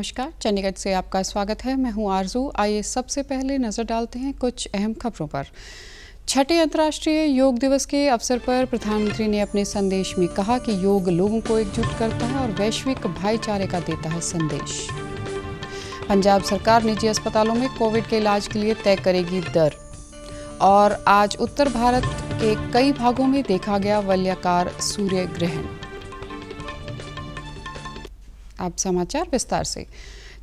नमस्कार, चंडीगढ़ से आपका स्वागत है। मैं हूं आरजू। आइए सबसे पहले नजर डालते हैं कुछ अहम खबरों पर। छठे अंतर्राष्ट्रीय योग दिवस के अवसर पर प्रधानमंत्री ने अपने संदेश में कहा कि योग लोगों को एकजुट करता है और वैश्विक भाईचारे का देता है संदेश। पंजाब सरकार निजी अस्पतालों में कोविड के इलाज के लिए तय करेगी दर। और आज उत्तर भारत के कई भागों में देखा गया वलयाकार सूर्य ग्रहण। अब समाचार विस्तार से।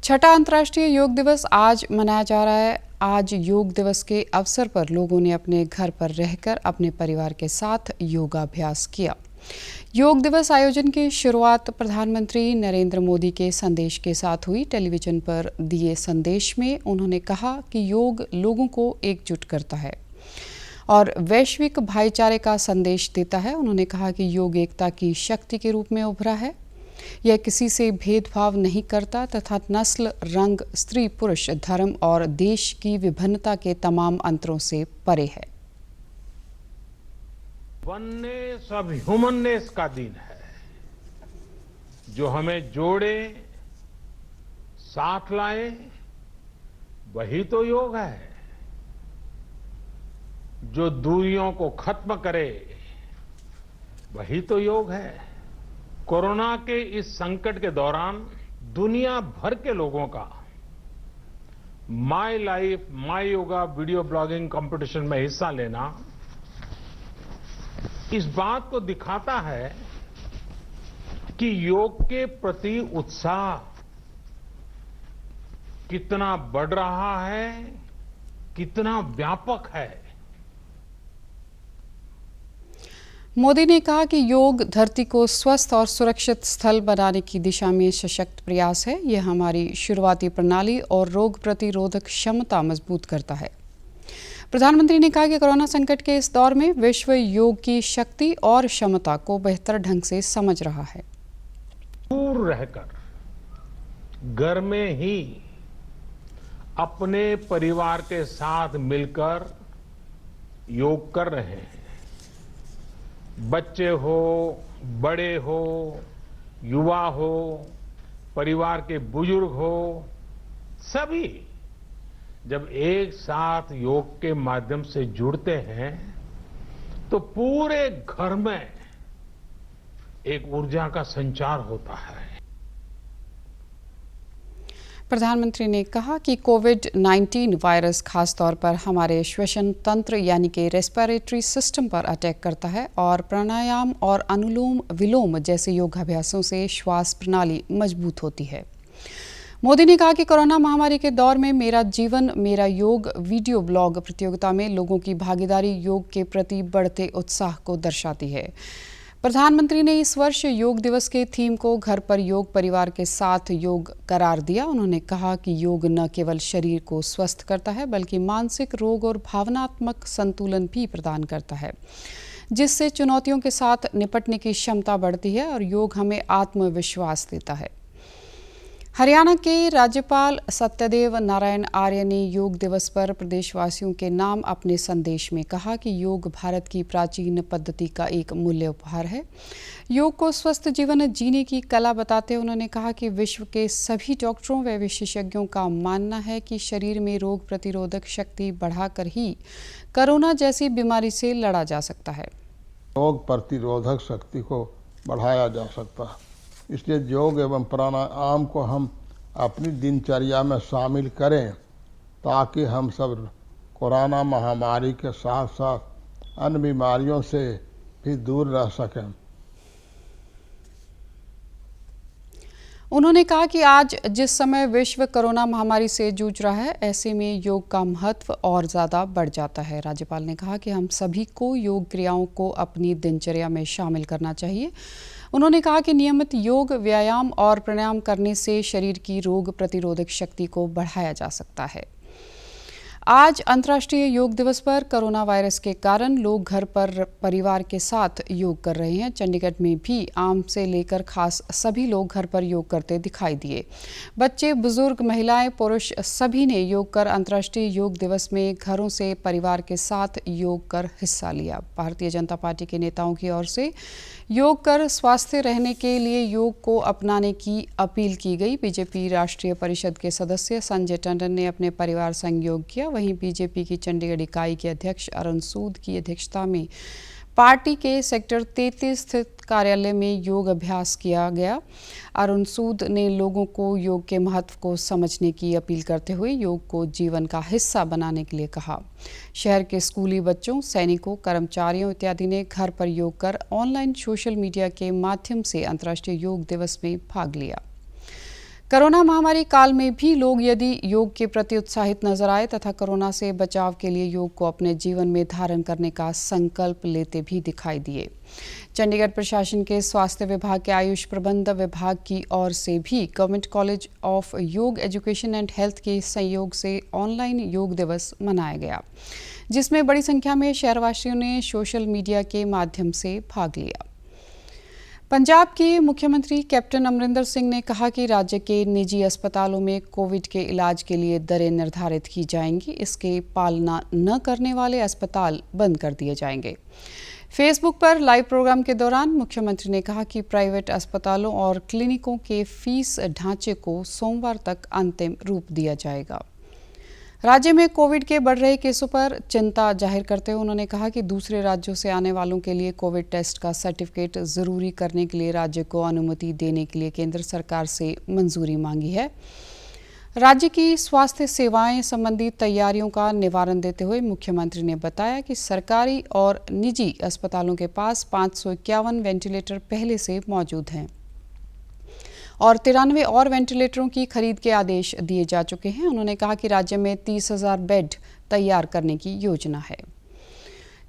छठा अंतर्राष्ट्रीय योग दिवस आज मनाया जा रहा है। आज योग दिवस के अवसर पर लोगों ने अपने घर पर रहकर अपने परिवार के साथ योगाभ्यास किया। योग दिवस आयोजन की शुरुआत प्रधानमंत्री नरेंद्र मोदी के संदेश के साथ हुई। टेलीविजन पर दिए संदेश में उन्होंने कहा कि योग लोगों को एकजुट करता है और वैश्विक भाईचारे का संदेश देता है। उन्होंने कहा कि योग एकता की शक्ति के रूप में उभरा है। यह किसी से भेदभाव नहीं करता तथा नस्ल, रंग, स्त्री, पुरुष, धर्म और देश की विभिन्नता के तमाम अंतरों से परे है। वननेस ऑफ ह्यूमननेस का दिन है, जो हमें जोड़े, साथ लाए, वही तो योग है। जो दूरियों को खत्म करे, वही तो योग है। कोरोना के इस संकट के दौरान दुनिया भर के लोगों का my life my yoga video blogging competition में हिस्सा लेना इस बात को दिखाता है कि योग के प्रति उत्साह कितना बढ़ रहा है, कितना व्यापक है। मोदी ने कहा कि योग धरती को स्वस्थ और सुरक्षित स्थल बनाने की दिशा में सशक्त प्रयास है। यह हमारी शुरुआती प्रणाली और रोग प्रतिरोधक क्षमता मजबूत करता है। प्रधानमंत्री ने कहा कि कोरोना संकट के इस दौर में विश्व योग की शक्ति और क्षमता को बेहतर ढंग से समझ रहा है। दूर रहकर घर में ही अपने परिवार के साथ मिलकर योग कर रहे हैं। बच्चे हो, बड़े हो, युवा हो, परिवार के बुजुर्ग हो, सभी जब एक साथ योग के माध्यम से जुड़ते हैं तो पूरे घर में एक ऊर्जा का संचार होता है। प्रधानमंत्री ने कहा कि कोविड-19 वायरस खासतौर पर हमारे श्वसन तंत्र यानी कि रेस्पिरेटरी सिस्टम पर अटैक करता है और प्राणायाम और अनुलोम विलोम जैसे योगाभ्यासों से श्वास प्रणाली मजबूत होती है। मोदी ने कहा कि कोरोना महामारी के दौर में मेरा जीवन मेरा योग वीडियो ब्लॉग प्रतियोगिता में लोगों की भागीदारी योग के प्रति बढ़ते उत्साह को दर्शाती है। प्रधानमंत्री ने इस वर्ष योग दिवस के थीम को घर पर योग, परिवार के साथ योग करार दिया। उन्होंने कहा कि योग न केवल शरीर को स्वस्थ करता है बल्कि मानसिक रोग और भावनात्मक संतुलन भी प्रदान करता है, जिससे चुनौतियों के साथ निपटने की क्षमता बढ़ती है और योग हमें आत्मविश्वास देता है। हरियाणा के राज्यपाल सत्यदेव नारायण आर्य ने योग दिवस पर प्रदेशवासियों के नाम अपने संदेश में कहा कि योग भारत की प्राचीन पद्धति का एक मूल्य उपहार है। योग को स्वस्थ जीवन जीने की कला बताते हुए उन्होंने कहा कि विश्व के सभी डॉक्टरों व विशेषज्ञों का मानना है कि शरीर में रोग प्रतिरोधक शक्ति बढ़ाकर ही कोरोना जैसी बीमारी से लड़ा जा सकता है। रोग प्रतिरोधक शक्ति को बढ़ाया जा सकता है, इसलिए योग एवं प्राणायाम को हम अपनी दिनचर्या में शामिल करें ताकि हम सब कोरोना महामारी के साथ साथ अन्य बीमारियों से भी दूर रह सकें। उन्होंने कहा कि आज जिस समय विश्व कोरोना महामारी से जूझ रहा है, ऐसे में योग का महत्व और ज़्यादा बढ़ जाता है। राज्यपाल ने कहा कि हम सभी को योग क्रियाओं को अपनी दिनचर्या में शामिल करना चाहिए। उन्होंने कहा कि नियमित योग, व्यायाम और प्राणायाम करने से शरीर की रोग प्रतिरोधक शक्ति को बढ़ाया जा सकता है। आज अंतर्राष्ट्रीय योग दिवस पर कोरोना वायरस के कारण लोग घर पर परिवार के साथ योग कर रहे हैं। चंडीगढ़ में भी आम से लेकर खास सभी लोग घर पर योग करते दिखाई दिए। बच्चे, बुजुर्ग, महिलाएं, पुरुष सभी ने योग कर अंतर्राष्ट्रीय योग दिवस में घरों से परिवार के साथ योग कर हिस्सा लिया। भारतीय जनता पार्टी के नेताओं की ओर से योग कर स्वस्थ रहने के लिए योग को अपनाने की अपील की गई। बीजेपी राष्ट्रीय परिषद के सदस्य संजय टंडन ने अपने परिवार संग योग किया। वहीं बीजेपी की चंडीगढ़ इकाई के अध्यक्ष अरुण सूद की अध्यक्षता में पार्टी के सेक्टर 33 स्थित कार्यालय में योग अभ्यास किया गया। अरुण सूद ने लोगों को योग के महत्व को समझने की अपील करते हुए योग को जीवन का हिस्सा बनाने के लिए कहा। शहर के स्कूली बच्चों, सैनिकों, कर्मचारियों इत्यादि ने घर पर योग कर ऑनलाइन सोशल मीडिया के माध्यम से अंतर्राष्ट्रीय योग दिवस में भाग लिया। कोरोना महामारी काल में भी लोग यदि योग के प्रति उत्साहित नजर आए तथा कोरोना से बचाव के लिए योग को अपने जीवन में धारण करने का संकल्प लेते भी दिखाई दिए। चंडीगढ़ प्रशासन के स्वास्थ्य विभाग के आयुष प्रबंध विभाग की ओर से भी गवर्नमेंट कॉलेज ऑफ योग एजुकेशन एंड हेल्थ के सहयोग से ऑनलाइन योग दिवस मनाया गया, जिसमें बड़ी संख्या में शहरवासियों ने सोशल मीडिया के माध्यम से भाग लिया। पंजाब के मुख्यमंत्री कैप्टन अमरिंदर सिंह ने कहा कि राज्य के निजी अस्पतालों में कोविड के इलाज के लिए दरें निर्धारित की जाएंगी। इसके पालना न करने वाले अस्पताल बंद कर दिए जाएंगे। फेसबुक पर लाइव प्रोग्राम के दौरान मुख्यमंत्री ने कहा कि प्राइवेट अस्पतालों और क्लिनिकों के फीस ढांचे को सोमवार तक अंतिम रूप दिया जाएगा। राज्य में कोविड के बढ़ रहे केसों पर चिंता जाहिर करते हुए उन्होंने कहा कि दूसरे राज्यों से आने वालों के लिए कोविड टेस्ट का सर्टिफिकेट जरूरी करने के लिए राज्य को अनुमति देने के लिए केंद्र सरकार से मंजूरी मांगी है। राज्य की स्वास्थ्य सेवाएं संबंधी तैयारियों का निवारण देते हुए मुख्यमंत्री ने बताया कि सरकारी और निजी अस्पतालों के पास 551 वेंटिलेटर पहले से मौजूद हैं और 93 और वेंटिलेटरों की खरीद के आदेश दिए जा चुके हैं। उन्होंने कहा कि राज्य में 30,000 बेड तैयार करने की योजना है।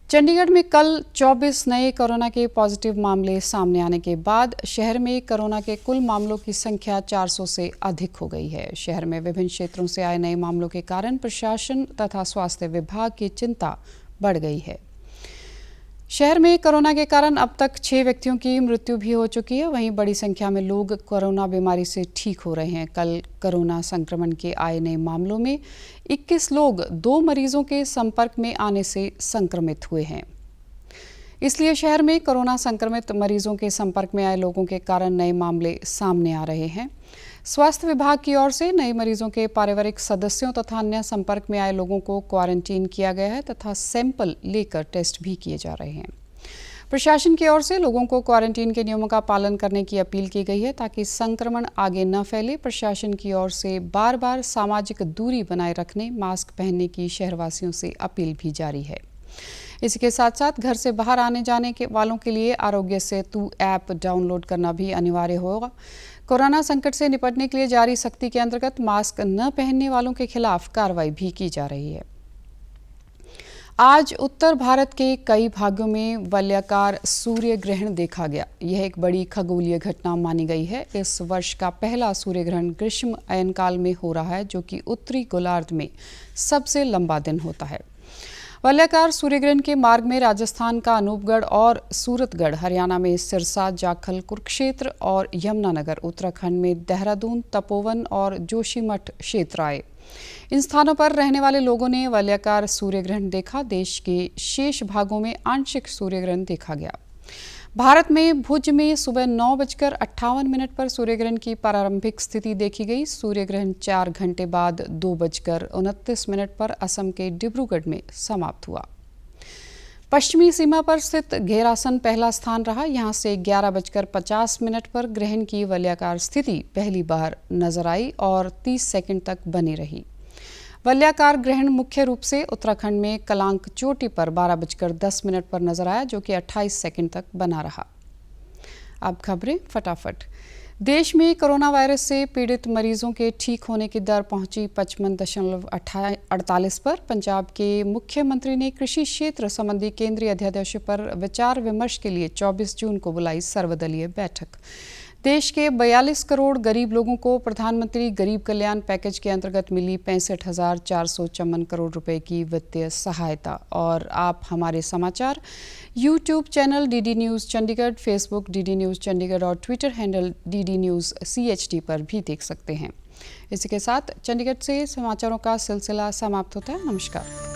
चंडीगढ़ में कल 24 नए कोरोना के पॉजिटिव मामले सामने आने के बाद शहर में कोरोना के कुल मामलों की संख्या 400 से अधिक हो गई है। शहर में विभिन्न क्षेत्रों से आए नए मामलों के कारण प्रशासन तथा स्वास्थ्य विभाग की चिंता बढ़ गई है। शहर में कोरोना के कारण अब तक 6 व्यक्तियों की मृत्यु भी हो चुकी है। वहीं बड़ी संख्या में लोग कोरोना बीमारी से ठीक हो रहे हैं। कल कोरोना संक्रमण के आए नए मामलों में 21 लोग 2 मरीजों के संपर्क में आने से संक्रमित हुए हैं। इसलिए शहर में कोरोना संक्रमित मरीजों के संपर्क में आए लोगों के कारण नए मामले सामने आ रहे हैं। स्वास्थ्य विभाग की ओर से नए मरीजों के पारिवारिक सदस्यों तथा अन्य संपर्क में आए लोगों को क्वारंटीन किया गया है तथा सैंपल लेकर टेस्ट भी किए जा रहे हैं। प्रशासन की ओर से लोगों को क्वारंटीन के नियमों का पालन करने की अपील की गई है ताकि संक्रमण आगे न फैले। प्रशासन की ओर से बार बार सामाजिक दूरी बनाए रखने, मास्क पहनने की शहरवासियों से अपील भी जारी है। इसी के साथ साथ घर से बाहर आने जाने के वालों के लिए आरोग्य सेतु ऐप डाउनलोड करना भी अनिवार्य होगा। कोरोना संकट से निपटने के लिए जारी सख्ती के अंतर्गत मास्क न पहनने वालों के खिलाफ कार्रवाई भी की जा रही है। आज उत्तर भारत के कई भागों में वलयाकार सूर्य ग्रहण देखा गया। यह एक बड़ी खगोलीय घटना मानी गई है। इस वर्ष का पहला सूर्य ग्रहण ग्रीष्म अयनकाल में हो रहा है, जो कि उत्तरी गोलार्ध में सबसे लंबा दिन होता है। वलयाकार सूर्यग्रहण के मार्ग में राजस्थान का अनूपगढ़ और सूरतगढ़, हरियाणा में सिरसा, जाखल, कुरुक्षेत्र और यमुनानगर, उत्तराखंड में देहरादून, तपोवन और जोशीमठ क्षेत्र आए। इन स्थानों पर रहने वाले लोगों ने वलयाकार सूर्यग्रहण देखा। देश के शेष भागों में आंशिक सूर्यग्रहण देखा गया। भारत में भुज में सुबह 9:58 पर सूर्यग्रहण की प्रारंभिक स्थिति देखी गई। सूर्यग्रहण 4 घंटे बाद 2:29 पर असम के डिब्रूगढ़ में समाप्त हुआ। पश्चिमी सीमा पर स्थित घेरासन पहला स्थान रहा। यहां से 11:50 पर ग्रहण की वलयाकार स्थिति पहली बार नजर आई और 30 सेकंड तक बनी रही। वलयाकार ग्रहण मुख्य रूप से उत्तराखंड में कलांक चोटी पर 12:10 पर नजर आया, जो कि 28 सेकंड तक बना रहा। अब खबरें फटाफट। देश में कोरोना वायरस से पीड़ित मरीजों के ठीक होने की दर पहुंची 55.48 पर। पंजाब के मुख्यमंत्री ने कृषि क्षेत्र संबंधी केंद्रीय अध्यादेश पर विचार विमर्श के लिए 24 जून को बुलाई सर्वदलीय बैठक। देश के 42 करोड़ गरीब लोगों को प्रधानमंत्री गरीब कल्याण पैकेज के अंतर्गत मिली 65,454 करोड़ रुपए की वित्तीय सहायता। और आप हमारे समाचार YouTube channel DD news Chandigarh, Facebook DD news Chandigarh और Twitter handle DD news CHD पर भी देख सकते हैं। इसी के साथ चंडीगढ़ से समाचारों का सिलसिला समाप्त होता है। नमस्कार।